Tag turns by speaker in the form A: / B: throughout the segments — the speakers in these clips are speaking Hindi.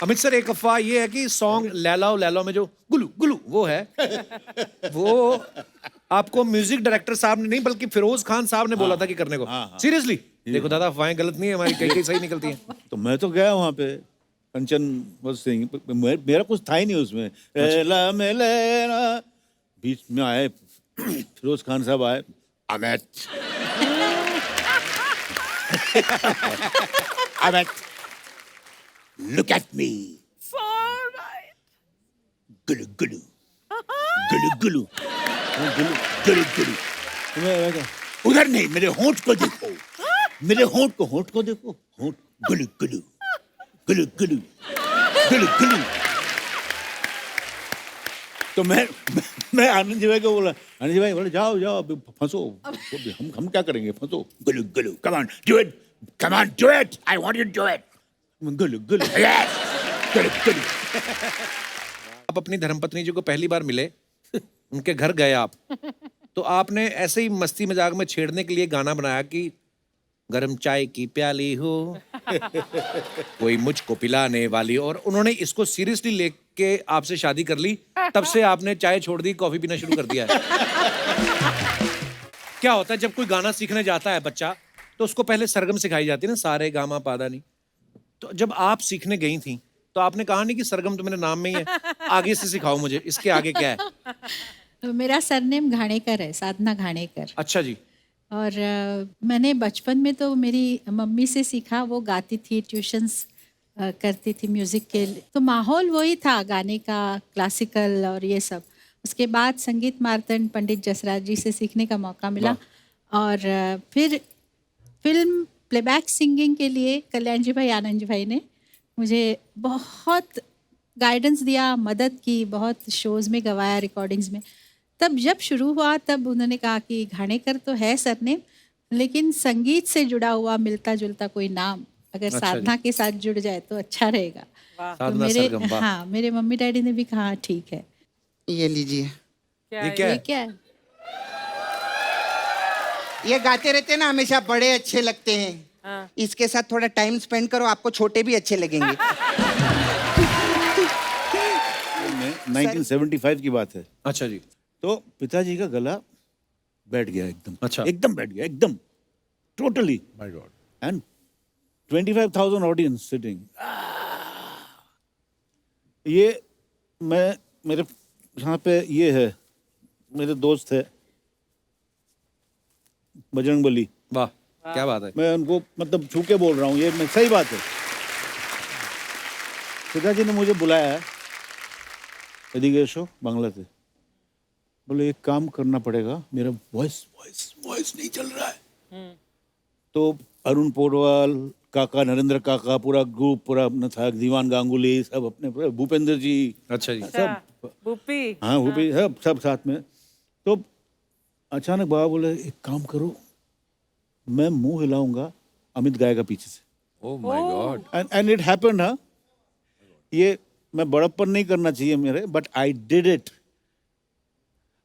A: अमित सर, एक अफवाह ये है कि सॉन्ग लैलाओ लैलाओ में जो गुलू गुलू वो है, वो आपको म्यूजिक डायरेक्टर साहब ने नहीं बल्कि फिरोज खान साहब ने बोला था कि करने को। सीरियसली देखो दादा, अफवाहें गलत नहीं है हमारी, कई कई सही निकलती हैं।
B: तो मैं तो गया वहाँ पे, कंचन was singing, मेरा कुछ था ही नहीं उसमें। लैला में लैला, बीच में आए फिरोज खान साहब आए, Amit Amit look at me, गुलू गुलू गुलू गुलू गुलू गुलू गुलू। उधर नहीं, मेरे होंठ को देखो, मेरे होंठ को देखो, होंठ गुलू गुलू गुलू गुलू गुलू गुलू। तो मैं आनंद जी भाई को बोला, आनंद जी भाई बोले जाओ जाओ अभी फंसो, हम क्या करेंगे, फंसो, गुलू गुलू, come on do it, come on do it, I want you to do it, गुलू गुलू, यस गुलू गुलू।
A: आप अपनी धर्मपत्नी जी को पहली बार मिले, उनके घर गए आप, तो आपने ऐसे ही मस्ती मजाक में छेड़ने के लिए गाना बनाया कि गरम चाय की प्याली हो कोई मुझको पिलाने वाली, और उन्होंने इसको सीरियसली लेके आपसे शादी कर ली। तब से आपने चाय छोड़ दी, कॉफी पीना शुरू कर दिया है। क्या होता है जब कोई गाना सीखने जाता है बच्चा, तो उसको पहले सरगम सिखाई जाती है ना, सारे गामा पादा नी। तो जब आप सीखने गई थी तो आपने कहा नहीं कि सरगम तो मेरे नाम में ही है, आगे से सिखाओ मुझे, इसके आगे क्या है?
C: मेरा सरनेम घाणेकर है, साधना घाणेकर।
A: अच्छा जी।
C: और मैंने बचपन में तो मेरी मम्मी से सीखा, वो गाती थी, ट्यूशन्स करती थी म्यूज़िक के लिए, तो माहौल वही था गाने का, क्लासिकल और ये सब। उसके बाद संगीत मार्तंड पंडित जसराज जी से सीखने का मौका मिला, और फिर फिल्म प्लेबैक सिंगिंग के लिए कल्याण जी भाई, आनंद जी भाई ने मुझे बहुत गाइडेंस दिया, मदद की, बहुत शोज़ में गवाया, रिकॉर्डिंग्स में। तब जब शुरू हुआ तब उन्होंने कहा कि घाणेकर तो है सरनेम, लेकिन संगीत से जुड़ा हुआ मिलता जुलता कोई नाम अगर साधना के साथ जुड़ जाए तो अच्छा रहेगा। तो मेरे मम्मी डैडी ने भी कहा ठीक है।
D: ये लीजिए।
A: ये क्या है?
D: ये गाते रहते हैं ना हमेशा, बड़े अच्छे लगते हैं। इसके साथ थोड़ा टाइम स्पेंड करो, आपको छोटे भी अच्छे लगेंगे।
B: 1975 की बात है।
A: अच्छा जी।
B: तो पिताजी का गला बैठ गया एकदम।
A: अच्छा।
B: एकदम बैठ गया, एकदम totally.
A: My God.
B: And 25,000 audience sitting. ये मैं, मेरे यहाँ पे ये है, मेरे दोस्त है बजरंगबली।
A: वाह, क्या बात है।
B: मैं उनको मतलब छू के बोल रहा हूँ, ये मैं सही बात है। पिताजी ने मुझे बुलाया है एदिगे शो बांग्ला से, बोले एक काम करना पड़ेगा, मेरा वॉइस नहीं चल रहा है। तो अरुण पोडवाल काका, नरेंद्र काका, पूरा ग्रुप पूरा अपना था, दीवान गांगुली सब अपने, भूपेंद्र जी।
A: अच्छा जी।
B: सब
E: भूपी।
B: हाँ भूपी, सब साथ में। तो अचानक बाबा बोले एक काम करो, मैं मुंह हिलाऊंगा, अमित गाएगा पीछे से।
A: Oh my God.
B: And it happened. हाँ, ये मैं बड़प्पन नहीं करना चाहिए मेरे, बट आई डिड इट।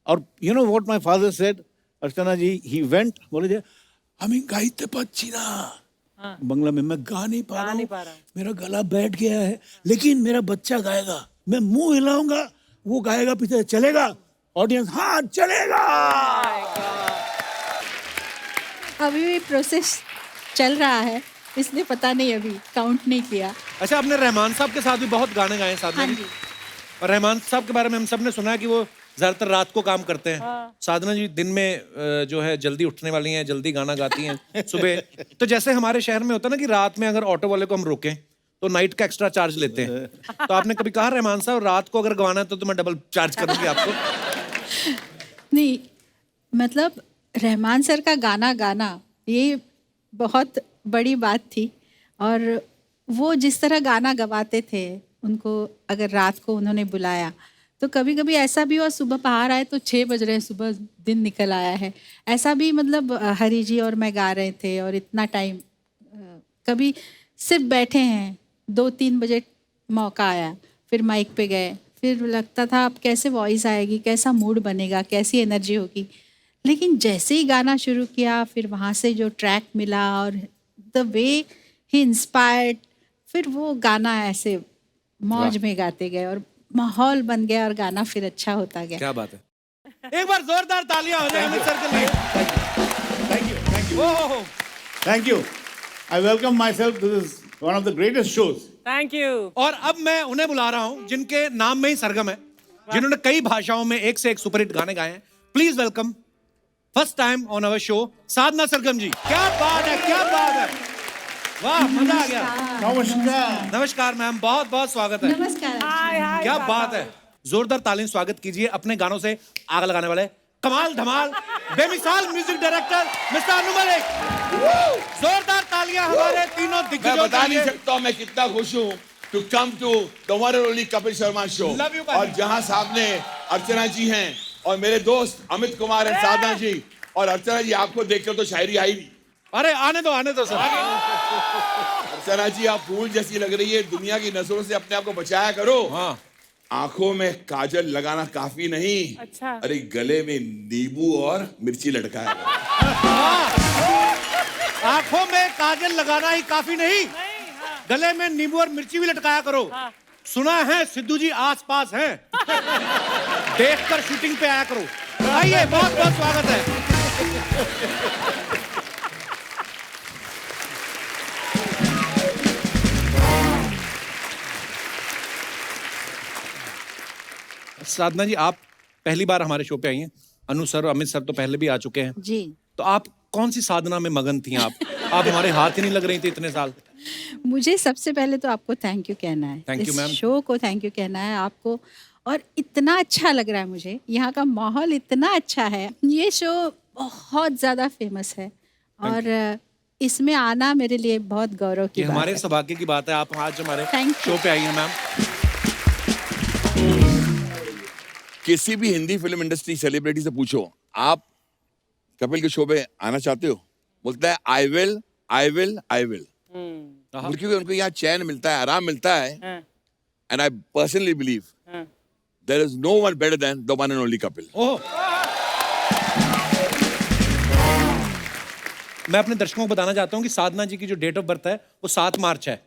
B: और you know what my father said, Archana ji, he went, बोले हमें गाइते पच्छीना बंगला में, मैं गा नहीं पा रहा हूँ, मेरा गला बैठ गया है, लेकिन मेरा बच्चा गाएगा, मैं मुंह हिलाऊंगा, वो गाएगा पीछे, चलेगा ऑडियंस, हाँ चलेगा।
C: अभी भी प्रोसेस चल रहा है, इसलिए पता नहीं, अभी काउंट नहीं किया।
A: अच्छा, आपने रहमान साहब के साथ भी बहुत गाने गाए हैं साधना जी। और रहमान साहब के बारे में हम सब ने सुना है कि वो ज्यादातर रात को काम करते हैं। साधना जी दिन में जो है जल्दी उठने वाली हैं, जल्दी गाना गाती हैं सुबह। तो जैसे हमारे शहर में होता है ना कि रात में अगर ऑटो वाले को हम रोकें तो नाइट का एक्स्ट्रा चार्ज लेते हैं, तो आपने कभी कहा रहमान साहब रात को अगर गवाना है तो मैं डबल चार्ज करूंगी आपको?
C: नहीं, मतलब रहमान सर का गाना गाना ये बहुत बड़ी बात थी, और वो जिस तरह गाना गवाते थे, उनको अगर रात को उन्होंने बुलाया तो कभी कभी ऐसा भी हुआ, सुबह बाहर आए तो 6 बज रहे हैं, सुबह दिन निकल आया है, ऐसा भी, मतलब हरी जी और मैं गा रहे थे और इतना टाइम, कभी सिर्फ बैठे हैं, 2-3 बजे मौका आया, फिर माइक पे गए, फिर लगता था अब कैसे वॉइस आएगी, कैसा मूड बनेगा, कैसी एनर्जी होगी। लेकिन जैसे ही गाना शुरू किया, फिर वहाँ से जो ट्रैक मिला और द वे ही इंस्पायर्ड, फिर वो गाना ऐसे मौज में गाते गए और माहौल बन गया और गाना फिर अच्छा होता गया।
A: क्या बात है, एक बार जोरदार तालियां हो जाए अमित सर के लिए।
B: Thank you.
A: Oh,
B: Thank you. I welcome myself. This is one of the greatest shows.
E: Thank you.
A: और अब मैं उन्हें बुला रहा हूं जिनके नाम में ही सरगम है, जिन्होंने कई भाषाओं में एक से एक सुपरहिट गाने गाए हैं। Please welcome first time on our show Sadhana Sargam ji. क्या बात है, क्या बात है, वाह मजा आ गया।
B: Namaskar.
A: नमस्कार मैम, बहुत बहुत स्वागत है।
C: नमस्कार।
A: क्या बात है, जोरदार तालियों से स्वागत कीजिए अपने गानों से आग लगाने वाले कमाल धमाल बेमिसाल music director mister Anu Malik. जोरदार तालियां हमारे तीनों
F: मैं
A: दिग्गजों
F: बता
A: के
F: नहीं
A: लिए।
F: सकता हूं मैं कितना खुश हूं to come to the one and only Kapil Sharma show.
A: Love you, buddy.
F: और जहां सामने अर्चना जी हैं और मेरे दोस्त अमित कुमार और साधना जी, और अर्चना जी आपको देखकर तो शायरी आई नहीं।
A: अरे आने दो सर।
F: अर्चना जी आप फूल जैसी लग रही है, दुनिया की नजरों से अपने आप को बचाया करो।
A: हाँ,
F: आंखों में काजल लगाना काफी नहीं,
E: अच्छा।
F: अरे गले में नींबू और मिर्ची लटकाया करो।
A: आंखों में काजल लगाना ही काफी नहीं, गले में नींबू और मिर्ची भी लटकाया करो। सुना है सिद्धू जी आस पास हैं, देखकर शूटिंग पे आया करो। आइए, बहुत बहुत स्वागत है। साधना जी, आप पहली बार हमारे शो पे आई हैं। अनु सर और अमित सर तो पहले भी आ चुके हैं।
C: जी,
A: तो आप कौन सी साधना में मगन थी आप हमारे हाथ ही नहीं लग रही थी इतने साल।
C: मुझे सबसे पहले तो आपको थैंक यू कहना है।
A: Thank you,
C: इस
A: ma'am.
C: शो को थैंक यू कहना है आपको। और इतना अच्छा लग रहा है मुझे, यहाँ का माहौल इतना अच्छा है। ये शो बहुत ज़्यादा फेमस है और इसमें आना मेरे लिए बहुत गौरव की
A: ये
C: बात
A: हमारे
C: है।
A: सौभाग्य की बात है, आप आज हमारे
C: Thank you.
A: शो पे आई हैं मैम।
F: किसी भी हिंदी फिल्म इंडस्ट्री सेलिब्रिटी से पूछो आप कपिल के शो पे आना चाहते हो, बोलता है I will I will I will. क्योंकि उनको यहाँ चैन मिलता है, आराम मिलता है। And I personally believe there is no one better than the one and only Kapil.
A: Oh, मैं अपने दर्शकों को बताना चाहता हूँ कि साधना जी की जो डेट ऑफ बर्थ है वो 7 मार्च है।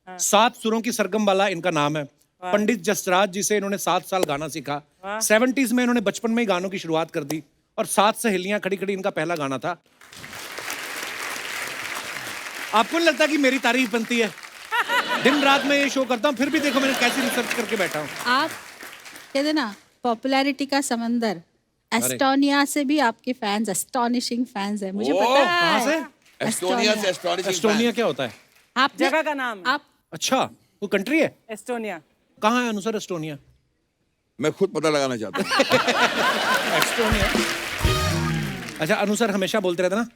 A: 7 सुरों की सरगम वाला इनका नाम है। पंडित जसराज जी से इन्होंने 7 साल गाना सीखा। 70s में इन्होंने बचपन में ही गानों की शुरुआत कर दी और 7 सहेलियां खड़ी खड़ी इनका पहला गाना था। आपको नहीं लगता कि मेरी तारीफ बनती है? दिन रात में ये शो करता हूँ, फिर भी देखो मैंने कैसी रिसर्च करके बैठा हूँ।
C: आप कहते ना पॉपुलैरिटी का समंदर, एस्टोनिया से भी आपके फैंस एस्टॉनिशिंग फैंस है, मुझे पता है।
A: कहाँ से?
F: एस्टोनिया से एस्टोनिशिंग
A: एस्टोनिया क्या होता है?
C: आप
E: जगह का नाम है।
C: आप
A: अच्छा, वो कंट्री है?
E: एस्टोनिया।
A: कहाँ है अनुसर एस्टोनिया?
F: मैं खुद पता लगाना चाहता हूँ।
A: एस्टोनिया। अच्छा, अनुसर हमेशा बोलते रहते ना,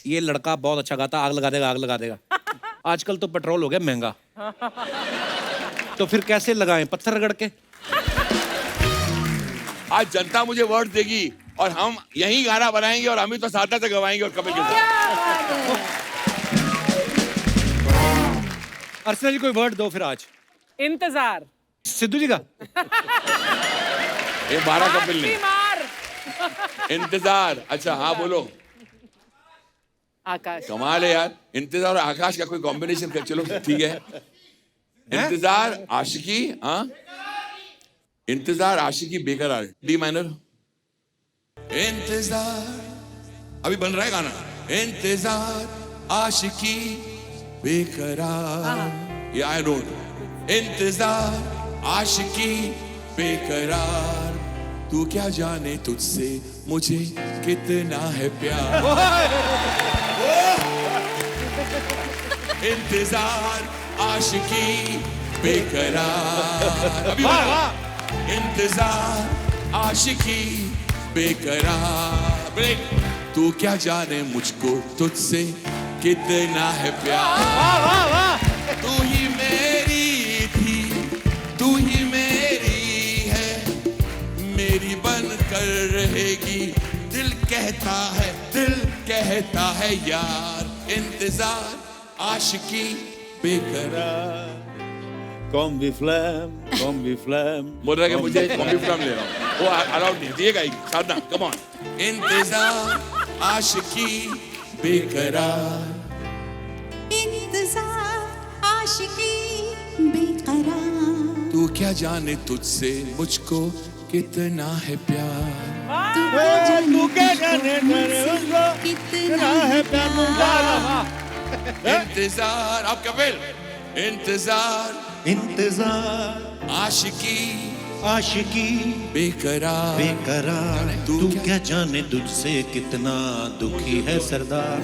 A: ये लड़का बहुत अच्छा गाता, आग लगा देगा, आग लगा देगा। आजकल तो पेट्रोल हो गया महंगा, तो फिर कैसे लगाएं? पत्थर रगड़ के?
F: आज जनता मुझे वर्ड देगी और हम यही गाना बनाएंगे और अमित तो साधना से गवाएंगे और कपिल के साथ।
A: अर्चना जी कोई वर्ड दो फिर आज।
E: इंतजार।
A: सिद्धू जी का?
F: ये 12 कपिल ने।
E: मार।
F: इंतजार। अच्छा हाँ बोलो।
E: आकाश।
F: कमाल है यार, इंतजार और आकाश का कोई कॉम्बिनेशन कर, चलो ठीक है। इंतजार आशिकी, हाँ इंतजार आशिकी बेकरार, डी माइनर। इंतजार अभी बन रहा है गाना। इंतजार आशिकी बेकरार, ये आई नो। इंतजार आशिकी बेकरार, तू क्या जाने तुझसे मुझे कितना है प्यार। इंतजार आशिकी बेकरार, अभी
A: वाह
F: बना।
A: वाह।
F: इंतजार आशिकी बेकरार, ब्रेक। तू क्या जाने मुझको तुझसे कितना है प्यार।
A: वाह वाह वाह।
F: तू ही मेरी थी, तू ही मेरी है, मेरी बन कर रहेगी, दिल कहता है यार। इंतजार आशिकी बेकरार।
B: Come be flam, come be flam.
F: बोल रहा है कि मुझे कॉम्बी फ्राम ले रहा हूँ, वो अलाउड नहीं, दिएगा ही। साधना कम ऑन। इंतजार आशिकी बेकरार,
G: इंतजार आशिकी बेकरार,
F: तू क्या जाने तुझसे मुझको कितना है प्यार।
B: तू क्या जाने उसको कितना है प्यार।
F: इंतजार, आप कपिल, इंतजार
G: इंतजार
F: आशिकी
G: आशिकी
F: बेकरार
G: बेकरार तू क्या जाने तुझसे कितना दुखी है सरदार।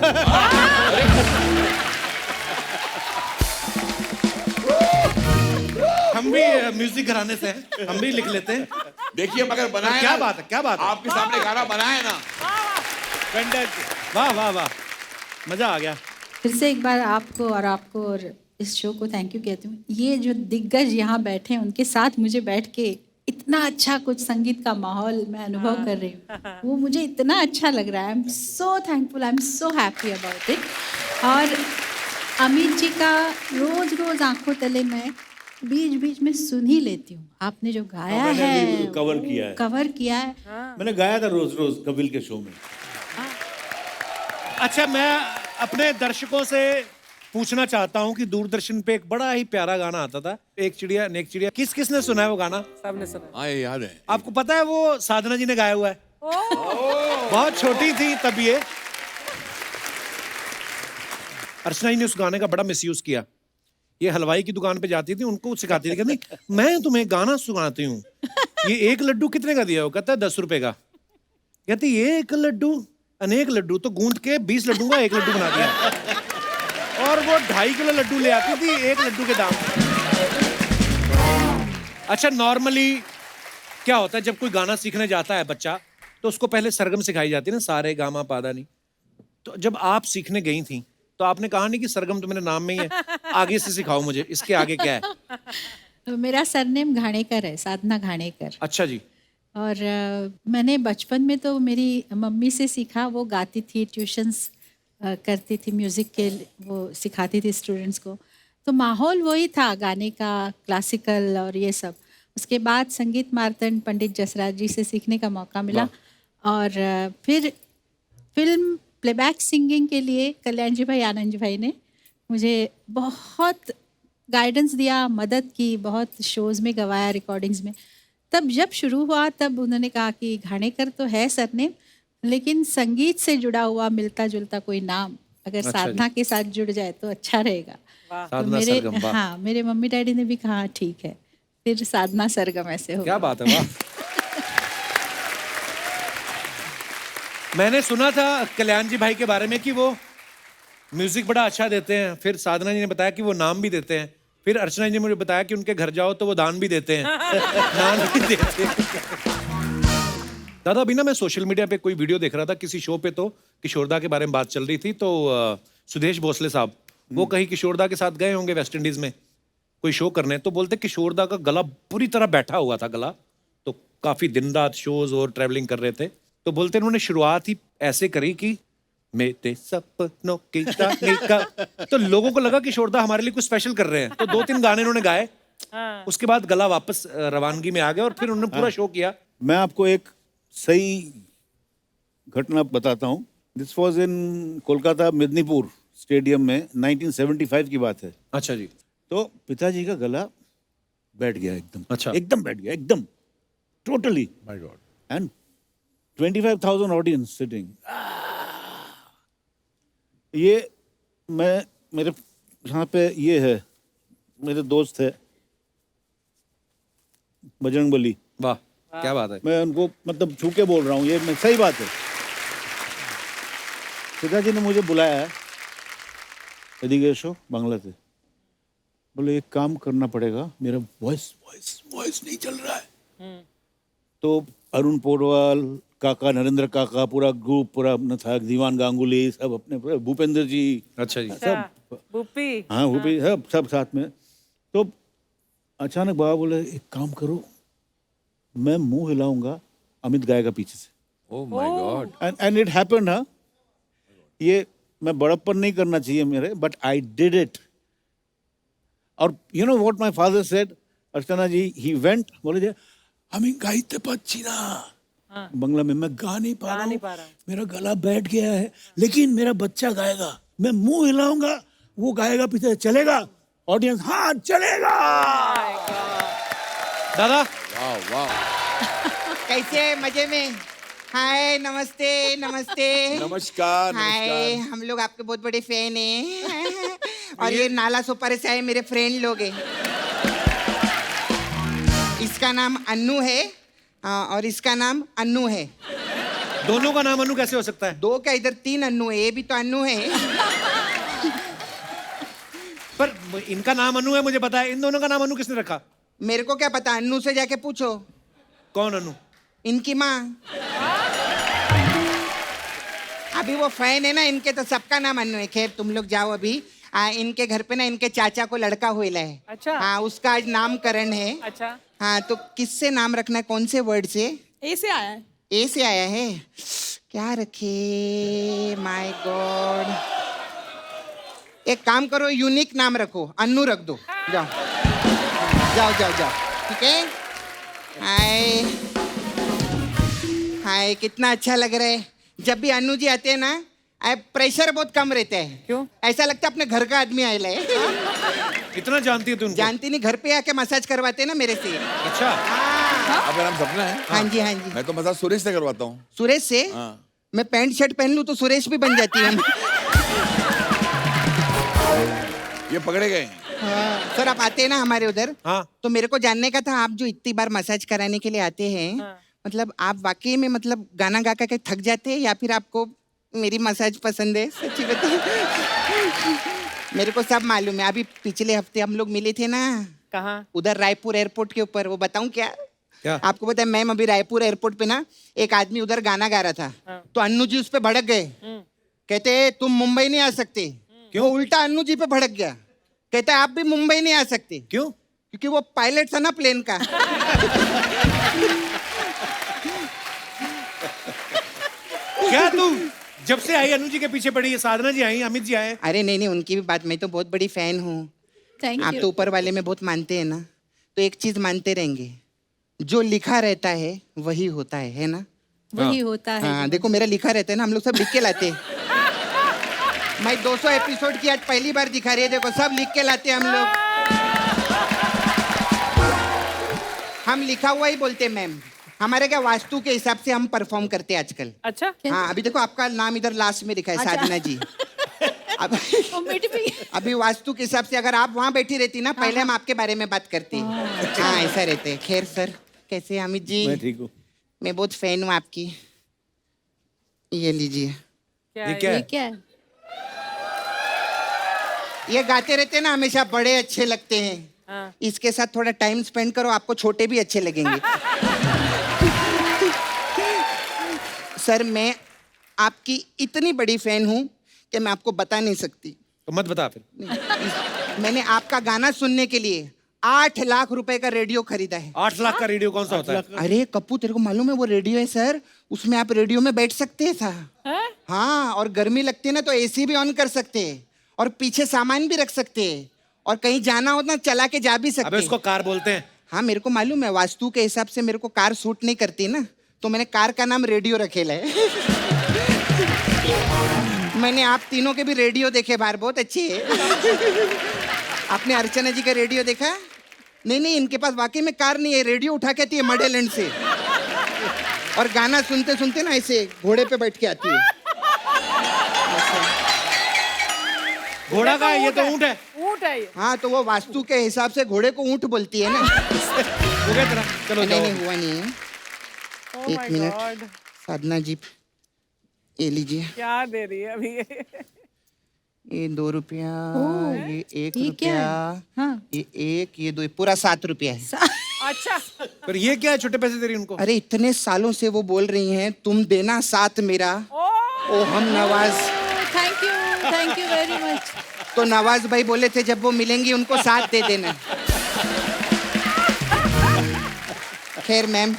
A: हम भी म्यूजिक घराने से हैं, हम भी लिख लेते हैं।
F: देखिए मगर बनाया
A: क्या
F: ना,
A: बात है, क्या बात है।
F: आपके सामने गाना बनाया ना।
A: वाह वाह वाह, मजा आ गया।
C: फिर से एक बार आपको और इस शो को थैंक यू कहती हूँ। ये जो दिग्गज यहाँ बैठे हैं उनके साथ मुझे बैठ के इतना अच्छा कुछ संगीत का माहौल मैं अनुभव कर रही हूँ, वो मुझे इतना अच्छा लग रहा है। I am so thankful, I am so happy about it. और अमित जी का रोज रोज आंखों तले मैं बीच बीच में सुन ही लेती हूँ। आपने जो गाया
B: मैंने
C: है
B: भी कवर किया है।
C: कवर किया है।
B: मैंने गाया था रोज रोज कपिल के शो में।
A: अच्छा, मैं अपने दर्शकों से पूछना चाहता हूँ कि दूरदर्शन पे एक बड़ा ही प्यारा गाना आता था, एक चिड़िया नेक चिड़िया। किस किसने सुना है वो गाना?
E: सबने सुना।
F: हाँ ये याद है।
A: आपको पता है वो साधना जी ने गाया हुआ है। बहुत छोटी थी तब ये। अर्चना जी ने उस गाने का बड़ा मिसयूज किया। ये हलवाई की दुकान पे जाती थी, उनको सिखाती थी, कहती मैं तुम्हें गाना सुनाती हूँ, ये एक लड्डू कितने का दिया हो? कहता है 10 रुपए का। कहती ये एक लड्डू अनेक लड्डू, तो गूंद के 20 लड्डू का एक लड्डू बना दिया। और वो 2.5 किलो लड्डू ले आती थी एक लड्डू के दाम। अच्छा, नॉर्मली क्या होता है जब कोई गाना सीखने जाता है बच्चा, तो उसको पहले सरगम सिखाई जाती है ना, सारे गामा पादा नहीं। तो जब आप सीखने गई थी तो आपने कहा नहीं कि सरगम तो मेरे नाम में ही है, आगे से सिखाओ मुझे, इसके आगे क्या है?
C: मेरा सरनेम घाणेकर है, साधना घाणेकर।
A: अच्छा जी।
C: और मैंने बचपन में तो मेरी मम्मी से सीखा, वो गाती थी, ट्यूशन्स करती थी म्यूज़िक के, वो सिखाती थी स्टूडेंट्स को। तो माहौल वही था गाने का, क्लासिकल और ये सब। उसके बाद संगीत मार्तंड पंडित जसराज जी से सीखने का मौका मिला। और फिर फिल्म प्लेबैक सिंगिंग के लिए कल्याण जी भाई, आनंद जी भाई ने मुझे बहुत गाइडेंस दिया, मदद की, बहुत शोज़ में गवाया, रिकॉर्डिंग्स में। तब जब शुरू हुआ तब उन्होंने कहा कि घाणेकर तो है सरनेम, लेकिन संगीत से जुड़ा हुआ मिलता जुलता कोई नाम अगर साधना के साथ जुड़ जाए तो अच्छा रहेगा। तो
A: साधना
C: मेरे
A: सरगम, वाह।
C: हाँ, मेरे मम्मी डैडी ने भी कहा ठीक है, फिर साधना सरगम ऐसे हो।
A: क्या बात है, वाह। मैंने सुना था कल्याण जी भाई के बारे में कि वो म्यूजिक बड़ा अच्छा देते हैं। फिर साधना जी ने बताया कि वो नाम भी देते हैं। फिर अर्चना जी ने मुझे बताया कि उनके घर जाओ तो वो दान भी देते हैं, नाम भी देते हैं। दादा, अभी ना मैं सोशल मीडिया पे कोई वीडियो देख रहा था किसी शो पे, तो किशोरदा के बारे में बात चल रही थी। तो सुदेश भोसले साहब वो कहीं किशोरदा के साथ गए होंगे वेस्ट इंडीज में कोई शो करने, तो बोलते किशोरदा का गला पूरी तरह बैठा हुआ था गला, तो काफी दिन रात शोज और ट्रैवलिंग कर रहे थे। तो बोलते उन्होंने शुरुआत ही ऐसे करी कि मेरे सपनों की रानी का, तो लोगों को लगा कि किशोरदा हमारे लिए कुछ स्पेशल कर रहे हैं। तो 2-3 गाने उन्होंने गाए, उसके बाद गला वापस रवानगी में आ गया और फिर उन्होंने पूरा शो किया।
B: मैं आपको एक सही घटना बताता हूँ। This was in Kolkata Medinipur stadium में 1975 की बात है।
A: अच्छा जी।
B: तो पिताजी का गला बैठ गया एकदम।
A: अच्छा।
B: एकदम बैठ गया, एकदम totally.
A: My God.
B: And 25,000 audience sitting. ये मैं मेरे यहाँ पे ये है, मेरे दोस्त है बजरंगबली,
A: वाह, क्या बात है।
B: मैं उनको मतलब छू के बोल रहा हूँ, ये मैं सही बात है। पिताजी ने मुझे बुलाया है एदिगे शो बांग्ला से, बोले एक काम करना पड़ेगा, मेरा वॉइस नहीं चल रहा है। तो अरुण पौडवाल काका, नरेंद्र काका, पूरा ग्रुप पूरा अपना था, दीवान गांगुली सब अपने, भूपेंद्र जी,
A: अच्छा जी।
B: सब,
E: भूपी।
B: हाँ भूपी, सब साथ में। तो अचानक बाबा बोले एक काम करो, मैं मुंह हिलाऊंगा, अमित गाएगा पीछे से।
F: Oh my God.
B: And it happened. हाँ, ये मैं बड़प्पन नहीं करना चाहिए मेरे, बट आई डिड इट। और you know what my father said, Archana ji, he went, बोले हमें गाइते पच्ची ना बंगला में, मैं गा नहीं पा रहा हूँ, मेरा गला बैठ गया है, लेकिन मेरा बच्चा गाएगा, मैं मुंह हिलाऊंगा, वो गाएगा पीछे, चलेगा? ऑडियंस हाँ चलेगा।
A: दादा
F: वाह वाह।
D: कैसे हैं? मजे में? हाय, नमस्ते नमस्ते।
F: नमस्कार
D: हाय,
F: नमस्कार।
D: हम लोग आपके बहुत बड़े फैन हैं। और ये नाला सोपारे से आए मेरे फ्रेंड लोग हैं। इसका नाम अन्नू है और इसका नाम अन्नू है।
A: दोनों का नाम अनु कैसे हो सकता है?
D: दो क्या, इधर 3 अन्नू है, ये भी तो अन्नू है।
A: पर इनका नाम अनु है मुझे पता है, इन दोनों का नाम अनु किसने रखा?
D: मेरे को क्या पता, अन्नू से जाके पूछो।
A: कौन अनु?
D: इनकी माँ। अभी वो फैन है ना इनके, तो सबका नाम अन्नू है। खैर तुम लोग जाओ अभी। इनके घर पे ना इनके चाचा को लड़का हुआ है।
E: अच्छा।
D: हाँ, उसका आज नामकरण है।
E: अच्छा,
D: हाँ, तो किससे नाम रखना है, कौन से वर्ड से?
E: ए से आया है।
D: ए से आया है। क्या रखे? My God. एक काम करो, यूनिक नाम रखो, अन्नू रख दो। जाओ जाओ जाओ जाओ, ठीक है। हाय हाय, कितना अच्छा लग रहा है। जब भी अन्नू जी आते हैं ना, प्रेशर बहुत कम रहता है।
E: क्यों?
D: ऐसा लगता है अपने घर का आदमी आया है।
A: इतना जानती है तू उनको?
D: जानती नहीं, घर पे आके मसाज करवाते हैं ना मेरे से।
A: अच्छा।
F: आपका नाम सपना है?
D: हाँ जी हाँ जी।
F: मैं तो मसाज सुरेश से करवाता हूँ।
D: सुरेश से?
F: हाँ।
D: मैं पैंट शर्ट पहन लूं तो सुरेश भी बन जाती है।
F: ये पकड़े गए।
D: हाँ। सर आप आते हैं ना हमारे उधर,
A: हाँ।
D: तो मेरे को जानने का था, आप जो इतनी बार मसाज कराने के लिए आते हैं, मतलब आप वाकई में मतलब गाना गा के थक जाते हैं, या फिर आपको मेरी मसाज पसंद है? सच्ची बताओ। मेरे को सब मालूम है। अभी पिछले हफ्ते हम लोग मिले थे ना,
E: कहाँ?
D: उधर रायपुर एयरपोर्ट के ऊपर। वो बताऊं क्या?
A: क्या?
D: आपको पता है, मैम अभी रायपुर एयरपोर्ट पे ना एक आदमी उधर गाना गा रहा था, तो अन्नू जी उस पे भड़क गए। कहते तुम मुंबई नहीं आ सकते। क्यों? उल्टा अन्नू जी पे भड़क गया। कहता है आप भी मुंबई नहीं आ सकते।
A: क्यों?
D: क्योंकि वो पायलट था ना प्लेन का।
A: क्या तू जब से आई अनु जी के पीछे पड़ी है? साधना जी आई, अमित जी आए।
D: अरे नहीं नहीं, उनकी भी बात, मैं तो बहुत बड़ी फैन हूँ।
C: थैंक
D: आप
C: यू।
D: तो ऊपर वाले में बहुत मानते हैं ना, तो एक चीज मानते रहेंगे, जो लिखा रहता है वही होता है ना?
C: वही होता है।
D: हाँ, देखो मेरा लिखा रहता है ना, हम लोग सब लिख के लाते हैं। मैं 200 एपिसोड की आज पहली बार दिखा रही है, देखो सब लिख के लाते हैं हम लोग। हम लिखा हुआ ही बोलते हैं मैम। हमारे क्या वास्तु के हिसाब से हम परफॉर्म करते हैं आजकल।
E: अच्छा,
D: हाँ, अभी देखो आपका नाम इधर लास्ट में लिखा है, साधना जी। अब
C: ओ, मिट भी गया।
D: अभी वास्तु के हिसाब से अगर आप वहाँ बैठी रहती ना, पहले हम आपके बारे में बात करते हैं। हाँ, ऐसा रहते हैं। खैर सर, कैसे हैं अमित जी?
B: मैं ठीक हूँ।
D: मैं बहुत फैन हूँ आपकी। ये लीजिए।
E: क्या
A: ये
E: है?
A: क्या
C: ये
A: है?
C: क्या है?
D: ये गाते रहते हैं ना हमेशा, बड़े अच्छे लगते हैं।
E: हाँ।
D: इसके साथ थोड़ा टाइम स्पेंड करो, आपको छोटे भी अच्छे लगेंगे। सर मैं आपकी इतनी बड़ी फैन हूँ कि मैं आपको बता नहीं सकती।
A: तो मत बता फिर।
D: मैंने आपका गाना सुनने के लिए 8 लाख रुपए का रेडियो खरीदा है।
A: 8 लाख का रेडियो कौन सा होता है?
D: अरे कप्पू, तेरे को मालूम है वो रेडियो है सर, उसमें आप रेडियो में बैठ सकते हैं सर।
E: हैं?
D: हाँ, और गर्मी लगती है ना तो एसी भी ऑन कर सकते हैं, और पीछे सामान भी रख सकते हैं, और कहीं जाना हो ना चला के जा भी सकते
A: अबे
D: हैं।
A: उसको कार बोलते हैं।
D: हाँ, मेरे को मालूम है, वास्तु के हिसाब से मेरे को कार सूट नहीं करती ना, तो मैंने कार का नाम रेडियो रखेला है। मैंने आप तीनों के भी रेडियो देखे बाहर, बहुत अच्छे है। आपने अर्चना जी का रेडियो देखा? नहीं नहीं, इनके पास वाकई में कार नहीं है, रेडियो उठा के आती है मडेलैंड से, और गाना सुनते सुनते ना ऐसे घोड़े पे बैठ के आती है।
A: घोड़ा का है, ये तो ऊँट है।
E: ऊँट है ये।
D: हाँ, तो वो वास्तु के हिसाब से घोड़े को ऊँट बोलती है ना।
A: हो गया तेरा? चलो
D: नहीं
A: जाओ।
D: नहीं, हुआ नहीं है।
E: Oh
D: एक
E: my
D: मिनट।
E: God,
D: साधना जी, ये लीजिए।
E: क्या दे रही है अभी ये?
D: ये 2 रुपया, ये 1
C: ये क्या
D: रुपया,
C: है? हाँ।
D: ये 1, ये 2, पूरा 7 रुपया है।
E: अच्छा,
A: पर ये क्या है, छोटे पैसे दे रही उनको?
D: अरे इतने सालों से वो बोल रही हैं, तुम देना साथ मेरा, ओ हम Nawaz.
C: Thank you very much.
D: तो नवाज भाई बोले थे जब वो मिलेंगी उनको साथ दे देना। खैर मैम,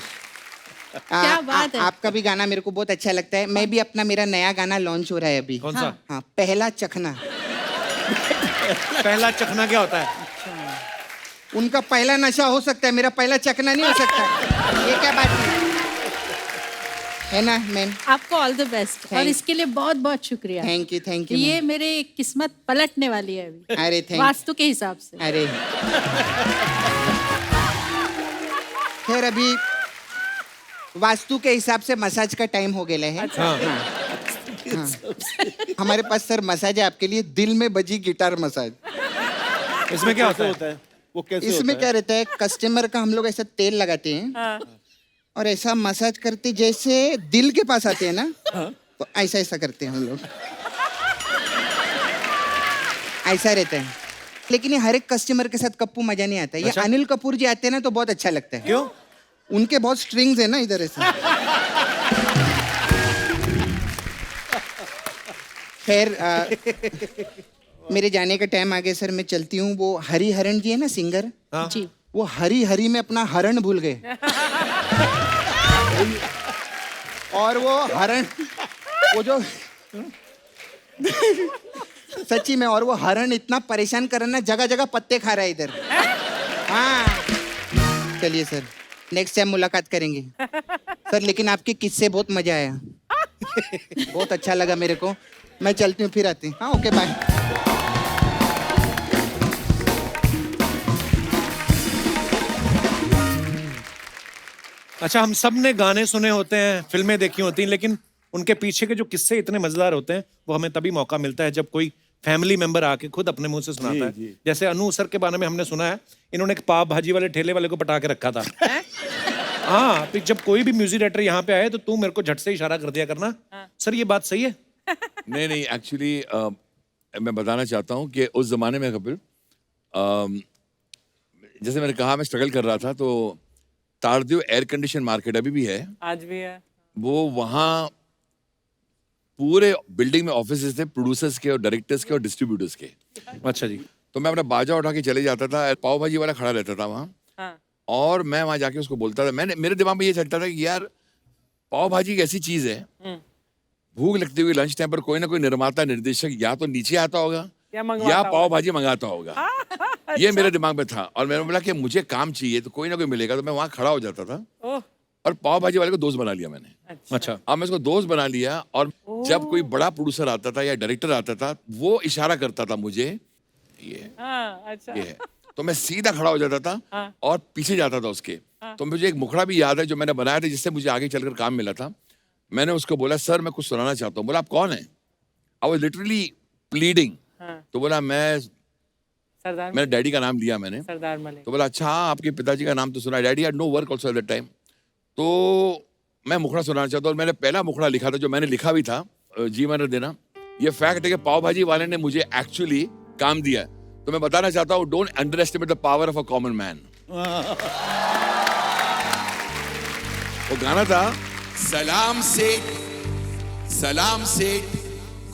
C: क्या बात है।
D: आपका भी गाना मेरे को बहुत अच्छा लगता है। मैं भी अपना, मेरा नया गाना लॉन्च हो रहा है अभी।
A: कौन सा?
D: हाँ, पहला चखना।
A: पहला चखना क्या होता है?
D: उनका पहला नशा हो सकता है, मेरा पहला चखना नहीं हो सकता। ये क्या बात है ना मैम?
C: आपको ऑल द बेस्ट, और इसके लिए बहुत बहुत शुक्रिया।
D: Thank you thank you.
C: ये मेरे किस्मत पलटने वाली है अभी,
D: अरे थैंक,
C: वास्तु के हिसाब से।
D: अरे खैर अभी वास्तु के हिसाब से मसाज का टाइम हो गया है। हाँ। हमारे पास सर मसाज है आपके लिए, दिल में बजी गिटार मसाज।
A: इसमें क्या
B: कैसे
A: होता है?
B: होता है वो कैसे
D: इसमें
B: होता
D: क्या रहता है, कस्टमर का हम लोग ऐसा तेल लगाते हैं
E: हाँ।
D: और ऐसा मसाज करते, जैसे दिल के पास आते हैं ना, तो ऐसा ऐसा करते हैं हम लोग, ऐसा रहता है। लेकिन ये हर एक कस्टमर के साथ कप्पू मजा नहीं आता। ये अनिल कपूर जी आते हैं ना तो बहुत अच्छा लगता है।
A: क्यों?
D: उनके बहुत स्ट्रिंग्स है ना इधर ऐसा। खैर मेरे जाने का टाइम आ गया सर, मैं चलती हूँ। वो हरी हरण जी है ना सिंगर,
C: जी
D: वो हरी हरी में अपना हरण भूल गए। और वो हरण, वो जो सच्ची में, और वो हरण इतना परेशान कर रहा है ना, जगह जगह पत्ते खा रहा है इधर। हाँ चलिए सर, नेक्स्ट टाइम मुलाकात करेंगे सर। लेकिन आपके किस्से बहुत मजा आया, बहुत अच्छा लगा मेरे को। मैं चलती हूँ, फिर आती हूँ। हाँ ओके बाय।
A: अच्छा, हम सब ने गाने सुने होते हैं, फिल्में देखी होती हैं, लेकिन उनके पीछे के जो किस्से इतने मजेदार होते हैं वो हमें तभी मौका मिलता है जब कोई फैमिली मेंबर आके खुद अपने मुंह से सुनाता है। जैसे अनु सर के बारे में हमने सुना है, इन्होंने एक पाव भाजी वाले ठेले वाले को पटा के रखा था। हाँ, तो जब कोई भी म्यूजिक डायरेक्टर यहाँ पे आए तो तू मेरे को झट से इशारा कर दिया करना, सर ये बात सही है?
F: नहीं एक्चुअली मैं बताना चाहता हूँ कि उस जमाने में कपिल, जैसे मैंने कहा मैं स्ट्रगल कर रहा था, तो तारदेव एयर कंडीशन मार्केट अभी भी है,
E: आज भी है।
F: वो वहाँ पूरे बिल्डिंग में ऑफिसेस थे, प्रोड्यूसर्स के और डायरेक्टर्स के और डिस्ट्रीब्यूटर्स के।
A: अच्छा जी।
F: तो मैं अपना बाजा उठा के चले जाता था, पाव भाजी वाला खड़ा रहता था वहाँ,
E: हाँ।
F: और मैं वहाँ जाके उसको बोलता था, मेरे दिमाग में ये चलता था कि यार पाव भाजी एक ऐसी चीज है, भूख लगती हुई लंच टाइम पर कोई ना कोई निर्माता निर्देशक या तो नीचे आता होगा या पाव भाजी मंगाता होगा। ये मेरे दिमाग में था, और मैंने बोला कि मुझे काम चाहिए तो कोई ना कोई मिलेगा, तो मैं वहाँ खड़ा हो जाता था
E: ओह,
F: और पाव भाजी वाले को दोस्त बना लिया मैंने।
A: अच्छा।
F: अब मैं उसको दोस्त बना लिया, और जब कोई बड़ा प्रोड्यूसर आता था या डायरेक्टर आता था, वो इशारा करता था मुझे, ये
E: हाँ, अच्छा।
F: ये है, तो मैं सीधा खड़ा हो जाता था और पीछे जाता था उसके। तो मुझे एक मुखड़ा भी याद है जो मैंने बनाया था, जिससे मुझे आगे चलकर काम मिला था। मैंने उसको बोला, सर मैं कुछ सुनाना चाहता हूँ। बोला, आप कौन है? I was literally pleading. तो बोला, मैं
E: सरदार
F: मेरे डैडी का नाम लिया मैंने।
E: सरदार मलिक।
F: तो बोला, अच्छा हाँ, आपके पिताजी का नाम तो सुना। Daddy had no work also at that time. तो मैं मुखड़ा सुनाना चाहता हूँ, और मैंने पहला मुखड़ा लिखा था, जो मैंने लिखा भी था, जी मैंने देना। ये फैक्ट है कि पाव भाजी वाले ने मुझे एक्चुअली काम दिया है। तो मैं बताना चाहता हूँ, don't under estimate the power of a common man. वो गाना था,
G: सलाम सेठ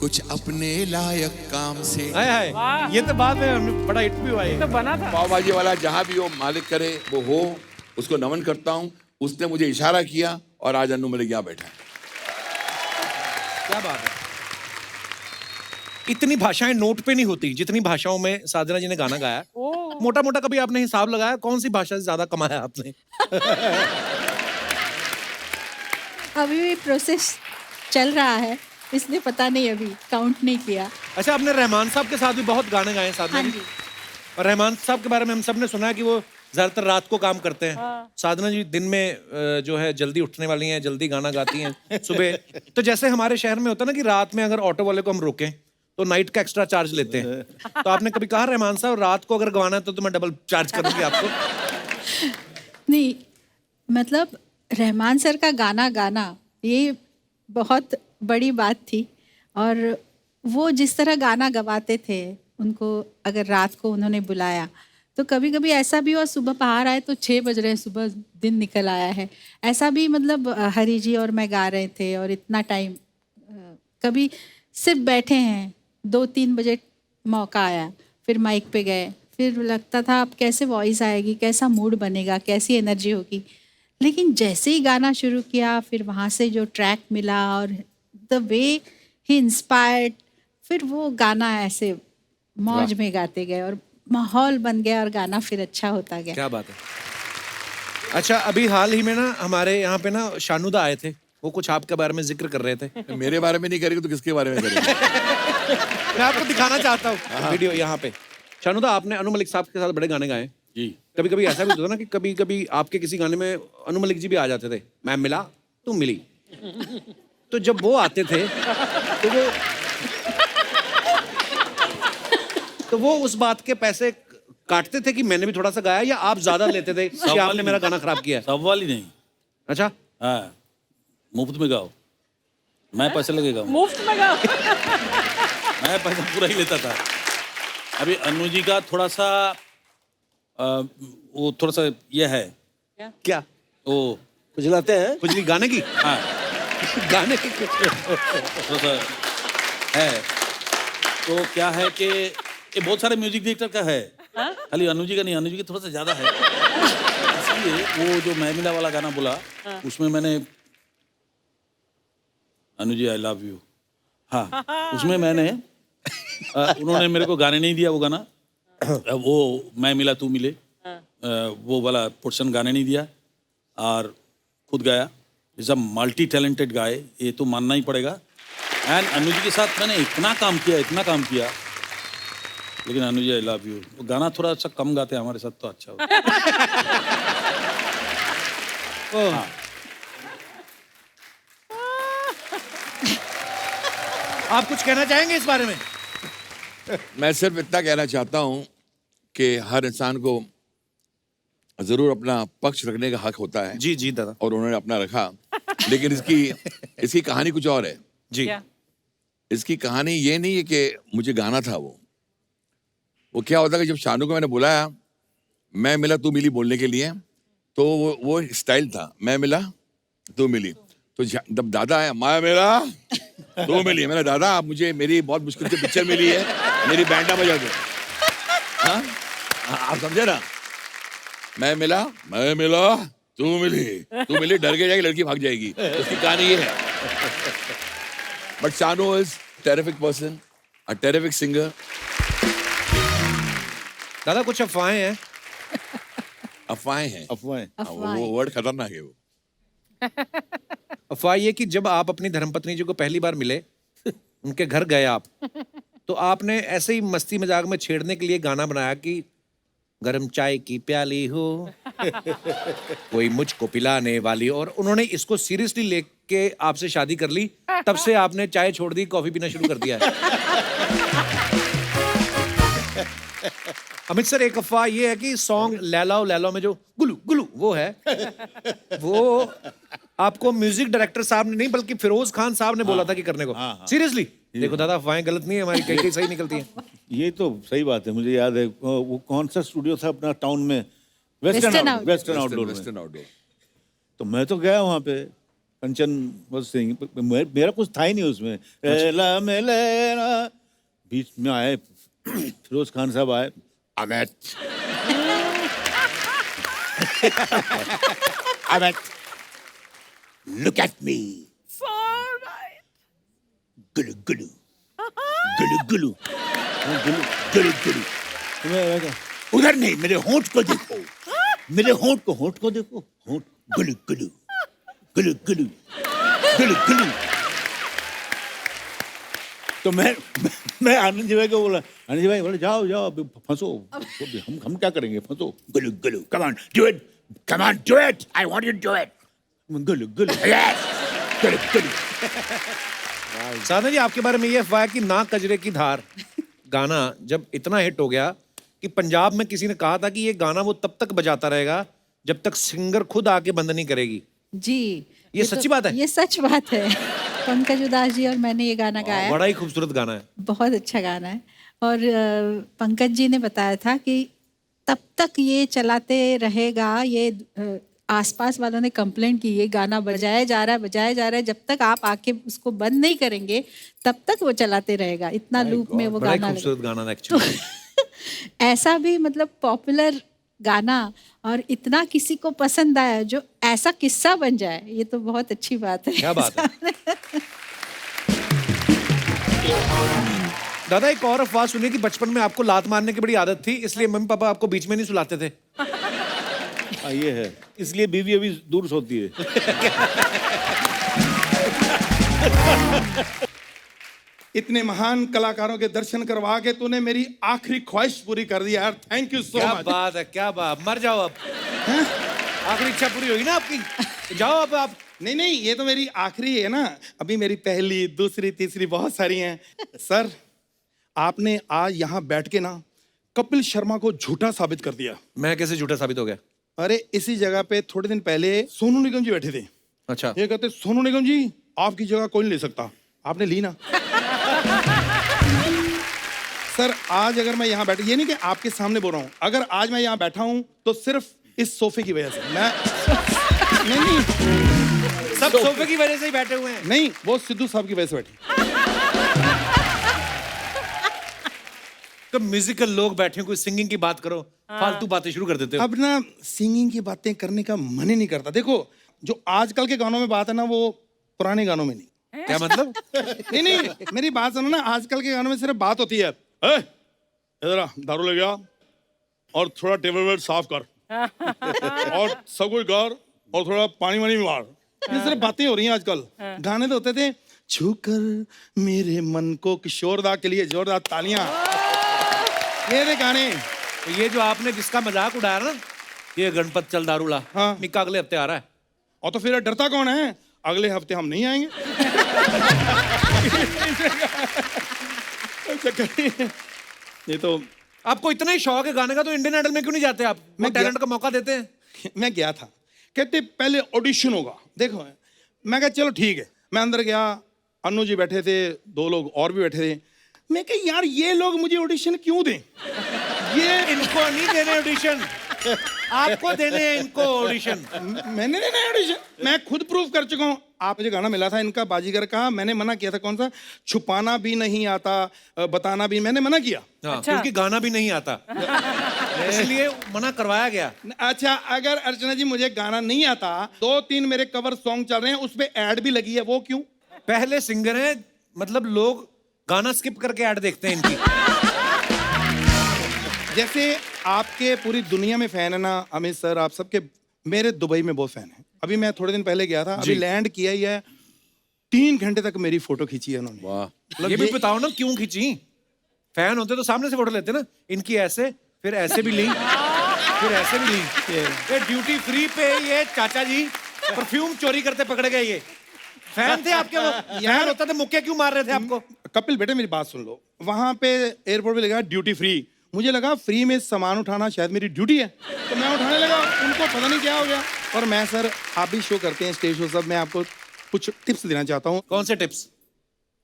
G: कुछ अपने लायक काम से।
A: हाय हाय, ये तो बाद में बड़ा हिट भी हुआ ये।
E: तो बना था।
F: पाव भाजी वाला जहां भी हो, मालिक करे वो हो, उसको नमन करता हूं। उसने मुझे इशारा किया और आज अन्नू मलिक यहाँ बैठा है।
A: क्या बात है। इतनी भाषाएं नोट पे नहीं होती जितनी भाषाओं में साधना जी ने गाना गाया। मोटा मोटा कभी आपने हिसाब लगाया कौन सी भाषा से ज्यादा कमाया आपने?
C: अभी भी प्रोसेस चल रहा है, इसलिए पता नहीं, अभी काउंट नहीं किया।
A: अच्छा, आपने रहमान साहब के साथ भी बहुत गाने गाए साधना
C: हाँ
A: जी।
C: जी।
A: और रहमान साहब के बारे में हम सब ने सुना है कि वो ज्यादातर रात को काम करते हैं। साधना जी दिन में जो है जल्दी उठने वाली हैं, जल्दी गाना गाती हैं सुबह। तो जैसे हमारे शहर में होता है ना कि रात में अगर ऑटो वाले को हम रोकें तो नाइट का एक्स्ट्रा चार्ज लेते हैं। तो आपने कभी कहा रहमान साहब रात को अगर गवाना है तो मैं डबल चार्ज करूंगी आपको?
C: नहीं, मतलब रहमान सर का गाना गाना ये बहुत बड़ी बात थी। और वो जिस तरह गाना गवाते थे, उनको अगर रात को उन्होंने बुलाया तो कभी कभी ऐसा भी हुआ, सुबह बाहर आए तो 6 बज रहे हैं, सुबह दिन निकल आया है, ऐसा भी मतलब हरी जी और मैं गा रहे थे और इतना टाइम, कभी सिर्फ बैठे हैं 2-3 बजे मौका आया, फिर माइक पे गए, फिर लगता था अब कैसे वॉइस आएगी, कैसा मूड बनेगा, कैसी एनर्जी होगी। लेकिन जैसे ही गाना शुरू किया, फिर वहाँ से जो ट्रैक मिला और द वे ही इंस्पायर्ड, फिर वो गाना ऐसे मौज में गाते गए और माहौल बन गया और गाना फिर अच्छा होता गया।
A: क्या बात है। अच्छा, अभी हाल ही में ना हमारे यहाँ पे ना शानुदा आए थे, वो कुछ आपके बारे में जिक्र कर रहे थे।
F: मेरे बारे में नहीं करेगी तो किसके बारे में करेगी?
A: मैं आपको दिखाना चाहता हूँ वीडियो यहाँ पे। शानुदा, आपने अनु मलिक साहब के साथ बड़े गाने गाए।
F: जी।
A: कभी कभी ऐसा भी होता था ना कि कभी कभी आपके किसी गाने में अनु मलिक जी भी आ जाते थे, मैं मिला तुम मिली। तो जब वो आते थे तो वो उस बात के पैसे काटते थे कि मैंने भी थोड़ा सा गाया, या आप ज्यादा लेते थे कि आपने मेरा गाना खराब किया है?
H: सब वाली नहीं।
A: अच्छा,
H: हाँ, मुफ्त में गाओ, मैं पैसे लगेगा,
E: मुफ्त में गाओ।
H: मैं पैसा पूरा ही लेता था। अभी अनु जी का थोड़ा सा वो थोड़ा सा ये है,
A: क्या
H: वो
B: खुजलाते हैं।
A: खुजली गाने की?
H: हाँ
A: गाने की
H: थोड़ा सा है। तो क्या है कि ये बहुत सारे म्यूजिक डायरेक्टर का है, खाली अनु जी का नहीं, अनु जी का थोड़ा सा ज्यादा है। इसलिए वो जो मैं मिला वाला गाना बोला, उसमें मैंने Anu ji I love you, हाँ उसमें मैंने उन्होंने मेरे को गाने नहीं दिया वो गाना, वो मैं मिला तू मिले वो वाला पोर्शन गाने नहीं दिया, और खुद गाया। Is a multi talented guy, ये तो मानना ही पड़ेगा। एंड अनु जी के साथ मैंने इतना काम किया, लेकिन Anu ji I love you वो गाना थोड़ा सा कम गाते हैं हमारे साथ, तो अच्छा होता। हाँ।
A: आप कुछ कहना चाहेंगे इस बारे में?
F: मैं सिर्फ इतना कहना चाहता हूँ कि हर इंसान को जरूर अपना पक्ष रखने का हक होता है,
A: जी जी दादा।
F: और उन्होंने अपना रखा, लेकिन इसकी कहानी कुछ और है
A: जी।
E: क्या?
F: इसकी कहानी ये नहीं है कि मुझे गाना था। वो क्या होता कि जब शानू को मैंने बुलाया मैं मिला तू मिली बोलने के लिए, तो वो स्टाइल था, मैं मिला तू मिली। तो जब दादा आया, मैं मिला तू मिली, मैंने दादा आप मुझे मेरी बहुत मुश्किल से पिक्चर मिली है, मेरी बैंडा बजा दो। हाँ आप समझे ना, मैं मिला तू मिली डर के जाएगी लड़की भाग जाएगी, उसकी कहानी ये है। But Shanu is terrific person, a terrific singer.
A: दादा कुछ अफवाहें हैं।
F: अफवाहें हैं,
B: अफवाहें।
F: वो वर्ड खतरनाक है वो।
A: अफवाह ये कि जब आप अपनी धर्मपत्नी जी को पहली बार मिले, उनके घर गए आप, तो आपने ऐसे ही मस्ती मजाक में छेड़ने के लिए गाना बनाया कि गरम चाय की प्याली हो कोई मुझको पिलाने वाली, और उन्होंने इसको सीरियसली लेके आपसे शादी कर ली। तब से आपने चाय छोड़ दी, कॉफी पीना शुरू कर दिया है। अमित सर, एक अफवाह ये है कि सॉन्ग लैलाओ लैलाओ में जो गुलू गुलू वो है, वो आपको म्यूजिक डायरेक्टर साहब ने नहीं बल्कि फिरोज खान साहब ने बोला था कि करने को। सीरियसली देखो दादा, अफवाहें गलत नहीं है हमारी, कई कई सही निकलती हैं।
B: ये तो सही बात है, मुझे याद है वो कौन सा स्टूडियो था अपना टाउन में,
C: वेस्टर्न
B: वेस्टर्न आउटडोर। तो मैं तो गया वहाँ पे, कंचन was singing, मेरा कुछ था ही नहीं उसमें। एला मेलेना, बीच में आए फिरोज खान साहब आए, अमित लुक एट मी, गुलू गुलू गुलू गुलू गुलू गुलू गुलू, उधर नहीं, मेरे होंठ को देखो, मेरे होंठ को देखो, होंठ गुलू गुलू गुलू गुलू गुलू गुलू। तो मैं आनंद जी भाई को बोला, आनंद जी भाई बोले जाओ जाओ अभी फंसो, हम क्या करेंगे, फंसो, गुलू गुलू, come on do it, come on do it, I want you to do it, गुलू गुलू, यस गुलू गुलू।
A: साधना जी, आपके बारे में ये अफवाह है कि ना कजरे की धार गाना जब इतना हिट हो गया कि पंजाब में किसी ने कहा था कि ये गाना वो तब तक बजाता रहेगा जब तक सिंगर खुद आके बंद नहीं करेगी।
C: जी,
A: ये सच्ची बात है?
C: ये सच बात है। पंकज उदास जी और मैंने ये गाना गाया,
A: बड़ा ही खूबसूरत गाना है,
C: बहुत अच्छा गाना है। और पंकज जी ने बताया था कि तब तक ये चलाते रहेगा, ये आसपास वालों ने कंप्लेंट की ये गाना बजाया जा रहा है, जब तक आप आके उसको बंद नहीं करेंगे तब तक वो चलाते रहेगा, इतना लूप में वो
A: बड़ा ही
C: गाना
A: खूबसूरत गाना है एक्चुअली।
C: ऐसा भी मतलब पॉपुलर गाना और इतना किसी को पसंद आया जो ऐसा किस्सा बन जाए, ये तो बहुत अच्छी बात है।
A: क्या बात है। दादा, एक और अफवाह सुनी कि बचपन में आपको लात मारने की बड़ी आदत थी, इसलिए मम्मी पापा आपको बीच में नहीं सुलाते थे।
B: ये है, इसलिए बीवी अभी दूर सोती है।
I: इतने महान कलाकारों के दर्शन करवा के तूने मेरी आखिरी ख्वाहिश पूरी कर दी यार, थैंक यू सो
A: क्या
I: मच।
A: बात है, क्या बात, मर जाओ अब। आखिरी इच्छा पूरी होगी ना आपकी, जाओ अब आप।
I: नहीं नहीं, ये तो मेरी आखिरी है ना, अभी मेरी पहली दूसरी तीसरी बहुत सारी हैं। सर आपने आज यहाँ बैठ के ना कपिल शर्मा को झूठा साबित कर दिया।
A: मैं कैसे झूठा साबित हो गया?
I: अरे इसी जगह पे थोड़े दिन पहले सोनू निगम जी बैठे थे।
A: अच्छा।
I: ये कहते सोनू निगम जी आपकी जगह कोई नहीं ले सकता, आपने ली ना। सर आज अगर मैं यहाँ बैठा, ये नहीं कि आपके सामने बोल रहा हूँ, अगर आज मैं यहाँ बैठा हूँ तो सिर्फ इस सोफे की वजह से। मैं नहीं
A: सब सोफे की वजह से ही बैठे हुए हैं।
I: नहीं, वो सिद्धू साहब की वजह से बैठी।
A: तो म्यूजिकल लोग बैठे हैं, कोई सिंगिंग की बात करो, फालतू बातें शुरू कर देते हो।
I: अब ना सिंगिंग की बातें करने का मन ही नहीं करता। देखो जो आजकल के गानों में बात है ना, वो पुराने गानों में नहीं।
A: क्या मतलब?
I: नहीं नहीं, मेरी बात सुनो ना, आजकल के गानों में सिर्फ बात होती है, इधर आ, दारू ले गया और थोड़ा टेबल वेल साफ कर और सब कुछ कर और थोड़ा पानी वानी मार। ये सिर्फ बातें हो रही हैं आजकल। गाने तो होते थे, छूकर मेरे मन को, किशोरदा के लिए जोरदार तालियां। ये थे गाने।
A: तो ये जो आपने जिसका मजाक उड़ाया ना, ये गणपत चल दारूला,
I: हाँ।
A: निक्का अगले हफ्ते आ रहा है।
I: और तो फिर डरता कौन है? अगले हफ्ते हम नहीं आएंगे। ये तो
A: आपको इतना ही शौक है गाने का, तो इंडियन आइडल में क्यों नहीं जाते आप?
I: मैं
A: वो टैलेंट का मौका देते हैं।
I: मैं गया था, कहते पहले ऑडिशन होगा। देखो मैं कहा चलो ठीक है, मैं अंदर गया, अन्नू जी बैठे थे, दो लोग और भी बैठे थे। मैं कहा यार ये लोग मुझे ऑडिशन क्यों दें?
A: ये इनको नहीं देने ऑडिशन, आपको देने हैं इनको ऑडिशन।
I: मैंने देना है ऑडिशन, मैं खुद प्रूव कर चुका हूँ। आप मुझे गाना मिला था इनका बाजीगर का, मैंने मना किया था, कौन सा, छुपाना भी नहीं आता, बताना भी, मैंने मना किया।
A: हाँ, क्योंकि गाना भी नहीं आता इसलिए मना करवाया गया।
I: अच्छा अगर अर्चना जी मुझे गाना नहीं आता, 2-3 मेरे कवर सॉन्ग चल रहे हैं, उस पे ऐड भी लगी है, वो क्यों?
A: पहले सिंगर हैं, मतलब लोग गाना स्किप करके ऐड देखते हैं इनकी।
I: जैसे आपके पूरी दुनिया में फैन है ना अमित सर, आप सबके, मेरे दुबई में बहुत फैन है। अभी मैं थोड़े दिन पहले गया था, अभी लैंड किया ही है, 3 घंटे तक मेरी फोटो खींची है उन्होंने।
A: वाह। ये भी बताओ ना क्यों खींची? फैन होते तो सामने से फोटो लेते ना, इनकी ऐसे, फिर ऐसे भी ली, फिर ऐसे भी ली। ये ड्यूटी फ्री पे ये चाचा जी परफ्यूम चोरी करते पकड़े गए। ये फैन थे आपके? वो फैन होता तो मुक्के क्यों मार रहे थे आपको?
I: कपिल बेटे मेरी बात सुन लो, वहां पे एयरपोर्ट पे लगा ड्यूटी फ्री, मुझे लगा फ्री में सामान उठाना शायद मेरी ड्यूटी है, तो मैं उठाने लगा, उनको पता नहीं क्या हो गया। और मैं सर, आप भी शो करते हैं, स्टेज शो सब, मैं आपको कुछ टिप्स देना चाहता हूँ।
A: कौन से टिप्स?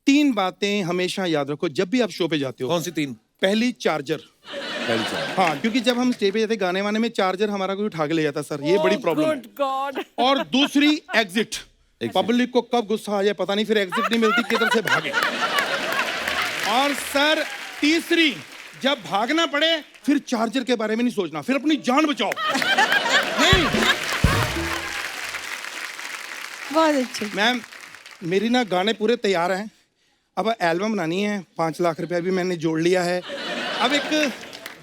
I: 3 बातें हमेशा याद रखो जब भी आप शो पे जाते हो।
A: कौन सी 3?
I: पहली, चार्जर। हाँ, क्योंकि जब हम स्टेज पे जाते गाने वाने में, चार्जर हमारा कोई उठा के ले जाता सर, ये बड़ी प्रॉब्लम है।
E: गॉड।
I: और दूसरी, एग्जिट। पब्लिक को कब गुस्सा आ जाए पता नहीं, फिर एग्जिट नहीं मिलती, किधर से भागे। और सर तीसरी, जब भागना पड़े फिर चार्जर के बारे में नहीं सोचना, फिर अपनी जान बचाओ। नहीं
C: बहुत अच्छे।
I: मैम, मेरी ना गाने पूरे तैयार हैं, अब एल्बम बनानी है, 5 लाख रुपया भी मैंने जोड़ लिया है। अब एक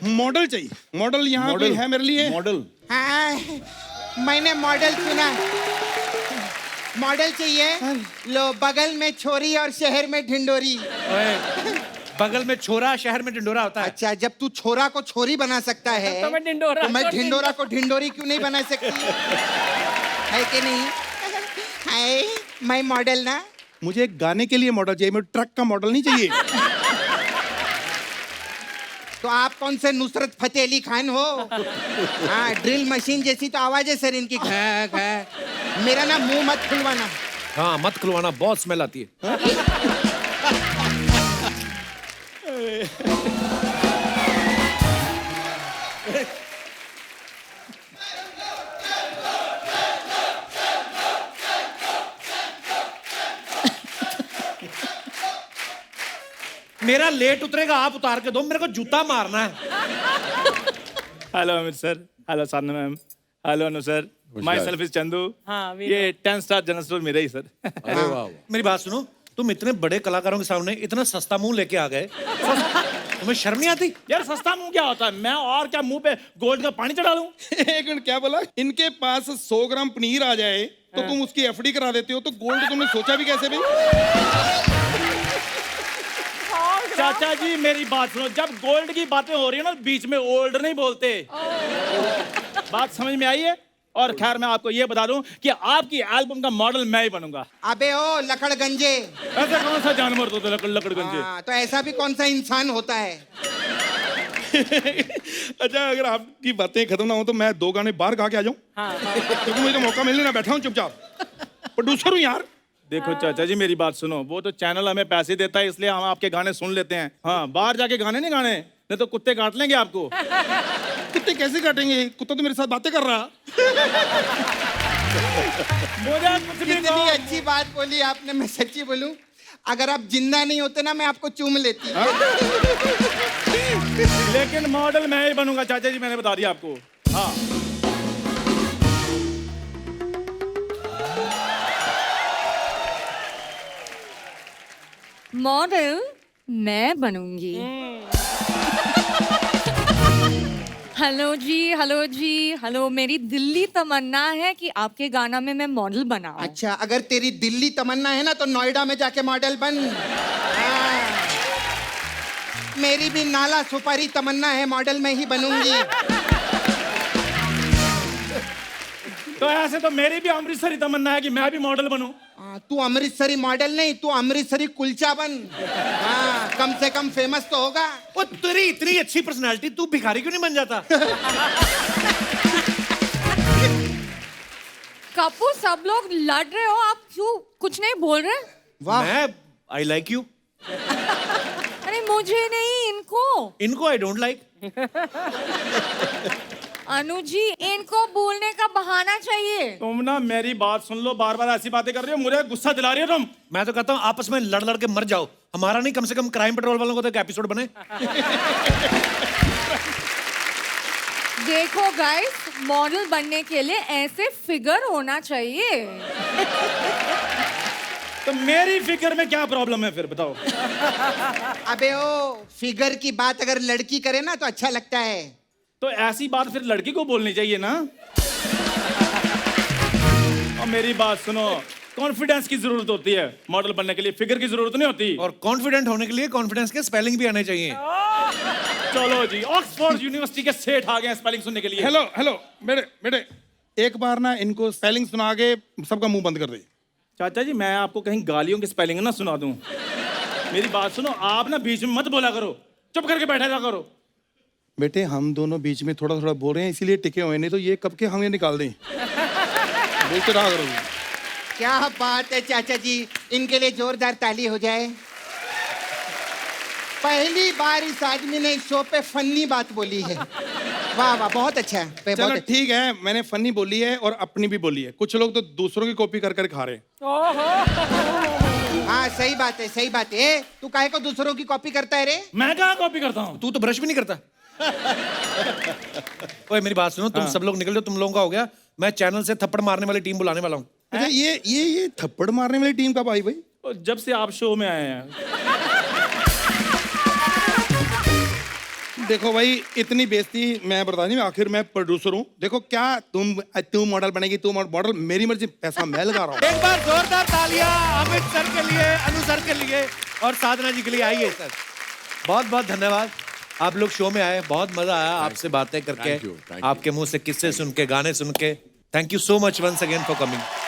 I: मॉडल चाहिए। मॉडल यहाँ पे है मेरे लिए।
B: मॉडल?
D: हाँ, मैंने मॉडल सुना। मॉडल चाहिए? लो, बगल में छोरी और शहर में ढिंडोरी।
A: बगल में छोरा, शहर में ढिंडोरा होता है।
D: अच्छा, जब तू छोरा को छोरी बना सकता है
E: तो मैं ढिंडोरा
D: तो मैं
E: को
D: ढिंडोरा को ढिंडोरी क्यों नहीं बना सकती? है कि नहीं? हाय, मैं मॉडल ना।
I: मुझे एक गाने के लिए मॉडल चाहिए, मुझे ट्रक का मॉडल नहीं चाहिए।
D: तो आप कौन से नुसरत फतेह अली खान हो? हाँ, ड्रिल मशीन जैसी तो आवाज है सर इनकी, घा घा। मेरा ना मुंह मत खुलवाना।
A: हाँ, मत खुलवाना, बहुत स्मेल आती है। मेरा लेट उतरेगा, आप उतार के दो, मेरे को जूता मारना है।
H: Hello Amit sir, hello Sadhana ma'am, hello Anu sir, my self is Chandu.
E: हाँ,
H: ये 10 स्टार जनरल स्टोर मेरा ही सर।
A: अरे वाह। मेरी बात सुनो, तुम इतने बड़े कलाकारों के सामने इतना सस्ता मुंह लेके आ गए, तुम्हें शर्म नहीं आती?
H: यार सस्ता मुंह क्या होता है? मैं और क्या मुंह पे गोल्ड का पानी चढ़ा लूं?
I: एक मिनट, क्या बोला? इनके पास 100 ग्राम पनीर आ जाए तो तुम उसकी एफडी करा देते हो, तो गोल्ड तुमने सोचा भी कैसे भाई?
H: चाचा जी मेरी बात सुनो, जब गोल्ड की बातें हो रही है ना बीच में ओल्ड नहीं बोलते। बात समझ में आई है? और खैर मैं आपको ये बता दूं कि आपकी एल्बम का मॉडल मैं ही बनूंगा।
D: अबे ओ लकड़गंजे,
H: ऐसा कौन सा जानवर होता है लकड़गंजे?
D: हाँ, तो ऐसा भी कौन सा इंसान होता है?
I: अच्छा अगर आपकी बातें खत्म ना हो तो मैं 2 गाने बाहर गा के आ जाऊं, क्योंकि मुझे तो मौका मिलने ना, बैठा हूं चुपचाप, प्रोड्यूसर हूं यार।
H: देखो चाचा जी मेरी बात सुनो, वो तो चैनल हमें पैसे देता है इसलिए हम आपके गाने सुन लेते हैं। हाँ, बाहर जाके गाने नहीं गाने, नहीं तो कुत्ते काट लेंगे आपको।
I: कुत्ते कैसे काटेंगे? कुत्ता तो मेरे साथ बातें कर रहा।
H: मुझे कुछ भी
D: कितनी
H: कहो।
D: अच्छी बात बोली आपने, मैं सच्ची बोलूं, अगर आप जिंदा नहीं होते ना मैं आपको चूम लेती।
H: लेकिन मॉडल मैं ही बनूंगा चाचा जी, मैंने बता दिया आपको। हाँ
J: मॉडल मैं बनूंगी। हेलो जी, हेलो। मेरी दिल्ली तमन्ना है कि आपके गाना में मैं मॉडल बनाऊं।
D: अच्छा, अगर तेरी दिल्ली तमन्ना है ना तो नोएडा में जाके मॉडल बन। हाँ। मेरी भी नाला सुपारी तमन्ना है, मॉडल में ही बनूंगी।
H: तो ऐसे तो मेरी भी अमृतसरी तमन्ना है कि मैं भी मॉडल बनूं।
D: हाँ, तू अमृतसरी मॉडल नहीं, तू अमृतसरी कुलचा बन। हाँ, कम से कम फेमस तो होगा।
A: वो तेरी इतनी अच्छी पर्सनालिटी, तू भिखारी क्यों नहीं बन जाता?
J: कपूर सब लोग लड़ रहे हो, आप क्यों कुछ नहीं बोल रहे?
D: वाह,
A: मैं आई लाइक यू,
J: अरे मुझे नहीं, इनको।
A: इनको I don't like.
J: Anu ji, इनको बोलने का बहाना चाहिए।
H: तुम ना मेरी बात सुन लो, बार बार ऐसी बातें कर रही हो, मुझे गुस्सा दिला रही हो तुम।
A: मैं तो कहता हूँ आपस में लड़ लड़ के मर जाओ, हमारा नहीं, कम से कम क्राइम पेट्रोल वालों को तो एक एपिसोड बने।
J: देखो गाइस, मॉडल बनने के लिए ऐसे फिगर होना चाहिए।
H: तो मेरी फिगर में क्या प्रॉब्लम है फिर बताओ?
D: अबे ओ, फिगर की बात अगर लड़की करे ना तो अच्छा लगता है।
H: तो ऐसी बात फिर लड़की को बोलनी चाहिए ना। और मेरी बात सुनो, कॉन्फिडेंस की जरूरत होती है मॉडल बनने के लिए, फिगर की जरूरत नहीं होती।
A: और कॉन्फिडेंट होने के लिए कॉन्फिडेंस के स्पेलिंग भी आने चाहिए।
H: चलो जी, ऑक्सफोर्ड यूनिवर्सिटी के सेठ आ गए स्पेलिंग सुनने के लिए।
I: हेलो हेलो बेटे, एक बार ना इनको स्पेलिंग सुना के सबका मुंह बंद कर दे।
H: चाचा जी मैं आपको कहीं गालियों की स्पेलिंग ना सुना दूं। मेरी बात सुनो, आप ना बीच में मत बोला करो, चुप करके बैठा रहा करो।
I: बेटे हम दोनों बीच में थोड़ा थोड़ा बोल रहे हैं इसीलिए टिके हुए, नहीं तो ये कब के हमें निकाल दें। बोलते रहा करो।
D: क्या बात है चाचा जी, इनके लिए जोरदार ताली हो जाए। पहली बार इस आदमी ने शो पे फन्नी बात बोली है। वाह वाह, बहुत अच्छा है। बहुत
I: चलो
D: अच्छा।
I: ठीक है, मैंने फनी बोली है और अपनी भी बोली है। कुछ लोग तो दूसरों की कॉपी कर कर खा रहे हैं।
D: हाँ सही बात है, सही बात है। ए, तू काहे को दूसरों की कॉपी करता है रे?
H: मैं कहाँ कॉपी करता हूँ?
A: तू तो ब्रश भी नहीं करता। ओए मेरी बात सुनो, तुम सब लोग निकल जाओ, तुम लोगों का हो गया। मैं चैनल से थप्पड़ मारने वाली टीम बुलाने वाला हूँ।
I: अच्छा ये थप्पड़ मारने वाली टीम कब आई भाई?
H: और जब से आप शो में आए हैं।
I: देखो भाई, इतनी बेइज्जती मैं बता नहीं, आखिर मैं प्रोड्यूसर हूँ। देखो क्या तू मॉडल बनेगी, तू मॉडल, मेरी मर्जी, पैसा मैं लगा रहा हूँ।
A: एक बार जोरदार तालियां अमित सर के लिए, अनु सर के लिए और साधना जी के लिए। आइए सर, बहुत बहुत धन्यवाद, आप लोग शो में आए, बहुत मजा आया आपसे बातें करके,
F: Thank you.
A: आपके मुंह से किस्से सुन के, गाने सुन के। Thank you so much once again for coming.